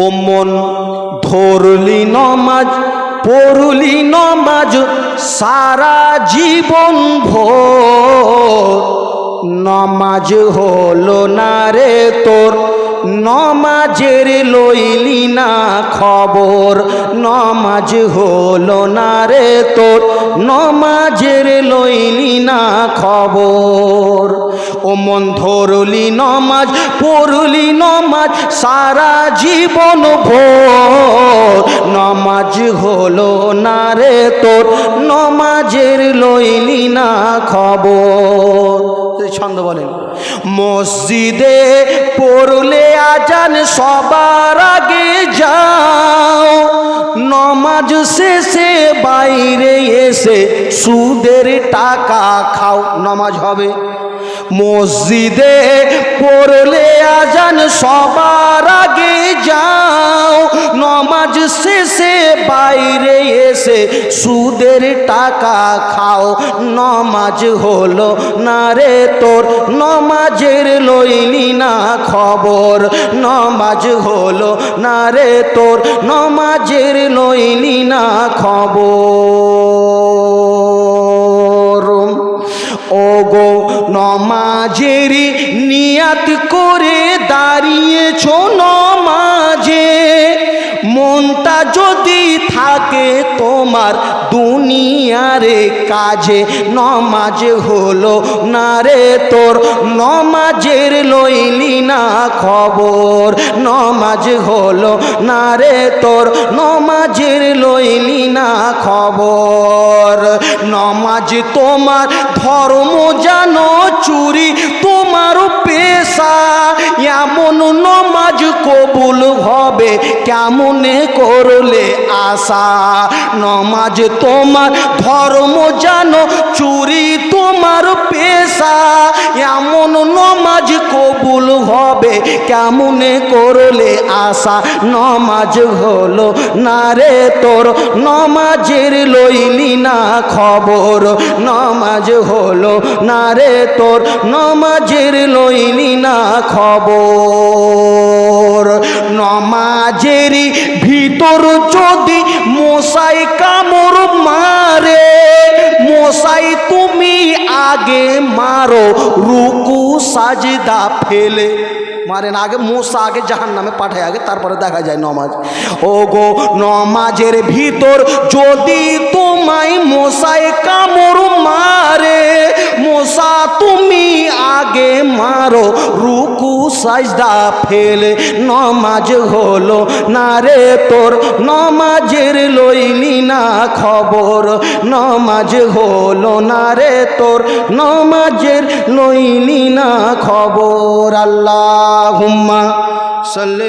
ও মন ধরলি নমাজ পড়লি নমাজ সারা জীবন ভোর, নমাজ হলো না রে তোর, নমাজের লইলি না খবর, নমাজ হলো না রে তোর, নমাজের লইলি না খবর। ও মন ধরলি নমাজ পড়লি নমাজ সারা জীবন ভোর, নমাজ হলো না রে তোর, নমাজের লইলি না খবর। ছন্দ বলেন। মসজিদে পড়লে আজান সবার আগে যাও, নমাজ শেষে বাইরে এসে সুদের টাকা খাও, নমাজ হবে। মসজিদে পড়লে আজান সবার আগে যাও, নমাজ শেষে বাইরে এসে সুদের টাকা খাও, নমাজ হলো না রে তোর, নমাজের লইলি না খবর, নমাজ হলো না রে তোর, নমাজের লইলি না খবর। ওগো নমাজেরই নিয়াত করে দাঁড়িয়েছ নমাজে, মনটা যদি থাকে তোমার দুনিয়ারে কাজে, নমাজ হলো না রে তোর, নমাজের লইলি না খবর, নমাজ হলো না রে তোর, নমাজের লইলি না খবর। নমাজ তোমার ধর্ম জানো চুরি তোমার পেশা, এমন নমাজ কবুল হবে কেমনে করলে আশা। নমাজ তোমার ধর্ম জানো চুরি তোমার পেশা, এমন নমাজ কবুল হবে কেমনে করলে আশা, নমাজ হলো না রে তোর, নমাজের লইলি না খবর, নমাজ হলো না রে তোর, নমাজের লইলি না খবর। নমাজেরই ভিতর যদি মশাই কামড় মারে, মশাই তুমি আগে মারো রুকু সাজদা ফেলে, মারেন আগে মশা আগে জাহান্নামে পাঠায় আগে, তারপরে দেখা যায় নমাজ। ও গো নমাজের ভিতর যদি তোমায় মশাই কামড় মারে, মশা তুমি আগে মারো রুকু সাজদা ফেলে, নমাজ হলো না রে তোর, নমাজের লইলি না খবর, নমাজ হলো না রে তোর, নমাজের লইলি না খবর। আল্লাহুম্মা সাল্লি